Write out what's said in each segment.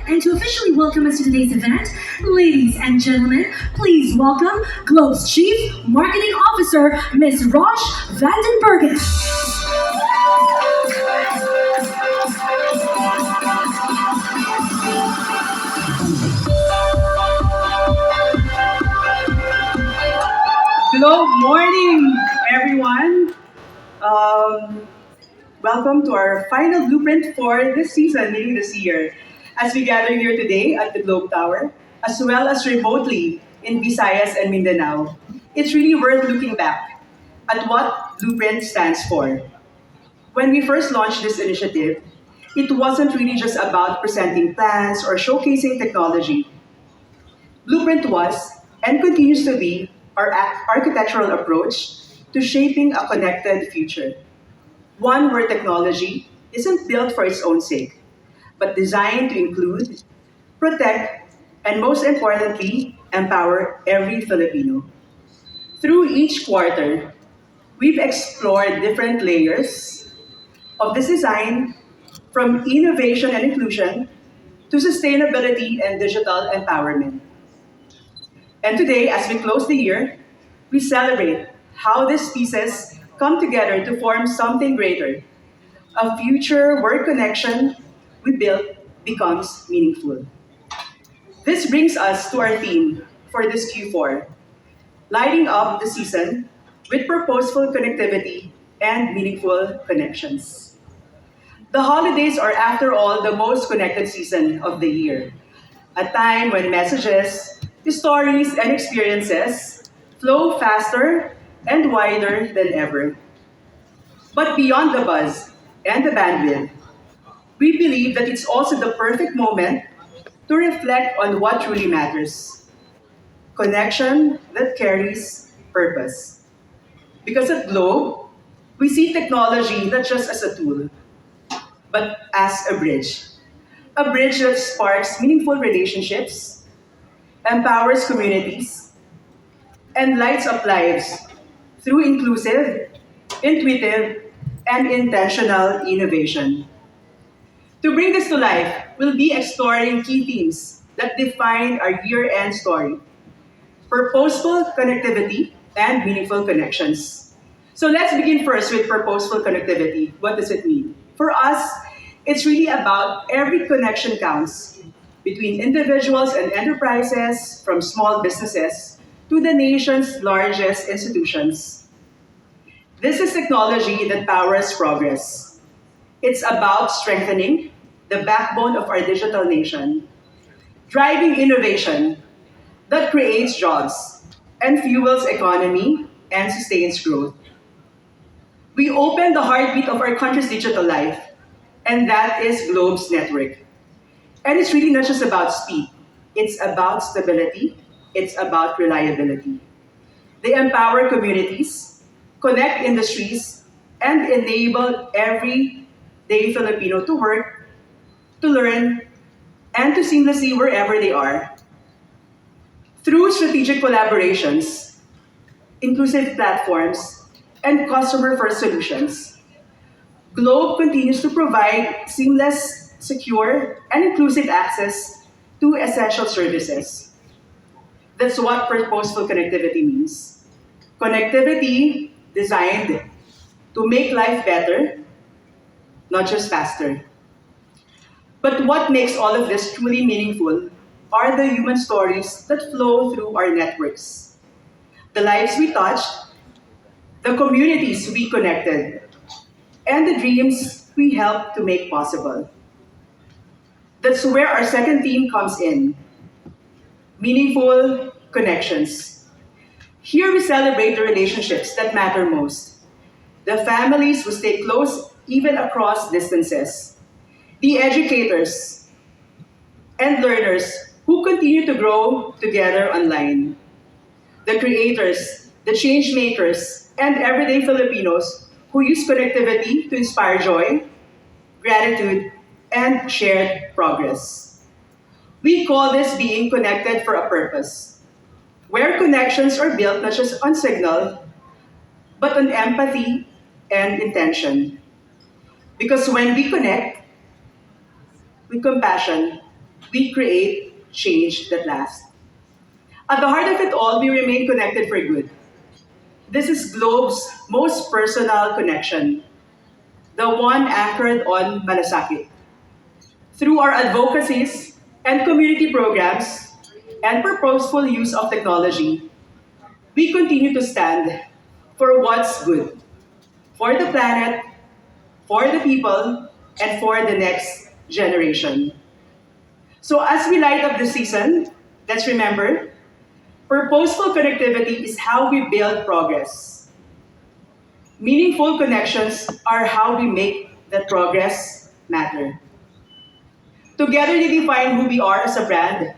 And to officially welcome us to today's event, ladies and gentlemen, please welcome Globe's Chief Marketing Officer, Ms. Roche Vandenberghe. Good morning, everyone. Um, Welcome to our final blueprint for this season, meaning this year, as we gather here today at the Globe Tower, as well as remotely in Visayas and Mindanao. It's really worth looking back at what Blueprint stands for. When we first launched this initiative, it wasn't really just about presenting plans or showcasing technology. Blueprint was, and continues to be, our architectural approach to shaping a connected future. One where technology isn't built for its own sake, but designed to include, protect, and most importantly, empower every Filipino. Through each quarter, we've explored different layers of this design, from innovation and inclusion to sustainability and digital empowerment. And today, as we close the year, we celebrate how these pieces come together to form something greater, a future where connection we build becomes meaningful. This brings us to our theme for this Q4, lighting up the season with purposeful connectivity and meaningful connections. The holidays are, after all, the most connected season of the year, a time when messages, stories, and experiences flow faster and wider than ever. But beyond the buzz and the bandwidth, we believe that it's also the perfect moment to reflect on what truly matters: connection that carries purpose. Because at Globe, we see technology not just as a tool, but as a bridge. A bridge that sparks meaningful relationships, empowers communities, and lights up lives through inclusive, intuitive, and intentional innovation. To bring this to life, we'll be exploring key themes that define our year end story: purposeful connectivity and meaningful connections. So let's begin first with purposeful connectivity. What does it mean? For us, it's really about every connection counts between individuals and enterprises, from small businesses to the nation's largest institutions. This is technology that powers progress. It's about strengthening the backbone of our digital nation, driving innovation that creates jobs and fuels economy and sustains growth. We open the heartbeat of our country's digital life, and that is Globe's network. And it's really not just about speed, it's about stability, it's about reliability. They empower communities, connect industries, and enable everyday Filipino to work, to learn, and to seamlessly wherever they are. Through strategic collaborations, inclusive platforms, and customer-first solutions, Globe continues to provide seamless, secure, and inclusive access to essential services. That's what purposeful connectivity means. Connectivity designed to make life better, not just faster. But what makes all of this truly meaningful are the human stories that flow through our networks. The lives we touched, the communities we connected, and the dreams we helped to make possible. That's where our second theme comes in: meaningful connections. Here we celebrate the relationships that matter most, the families who stay close even across distances, the educators and learners who continue to grow together online, the creators, the change makers, and everyday Filipinos who use connectivity to inspire joy, gratitude, and shared progress. We call this being connected for a purpose, where connections are built not just on signal, but on empathy and intention. Because when we connect with compassion, we create change that lasts. At the heart of it all, we remain connected for good. This is Globe's most personal connection, the one anchored on malasakit. Through our advocacies and community programs and purposeful use of technology, we continue to stand for what's good, for the planet, for the people, and for the next generation. So as we light up the season, let's remember, purposeful connectivity is how we build progress. Meaningful connections are how we make that progress matter. Together they define who we are as a brand,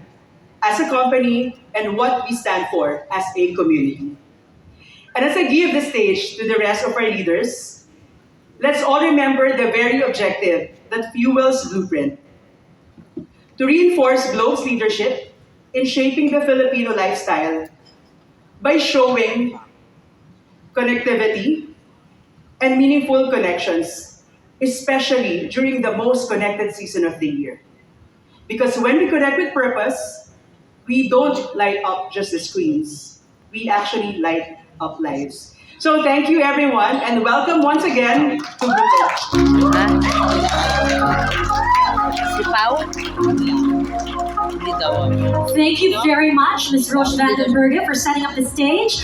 as a company, and what we stand for as a community. And as I give the stage to the rest of our leaders, let's all remember the very objective that fuels Blueprint: to reinforce Globe's leadership in shaping the Filipino lifestyle by showing connectivity and meaningful connections, especially during the most connected season of the year. Because when we connect with purpose, we don't light up just the screens. We actually light up lives. So thank you everyone and welcome once again to Blueprint. Si Pao? Hindi daw. Thank you very much, Ms. Roche Vandenberghe, for setting up the stage.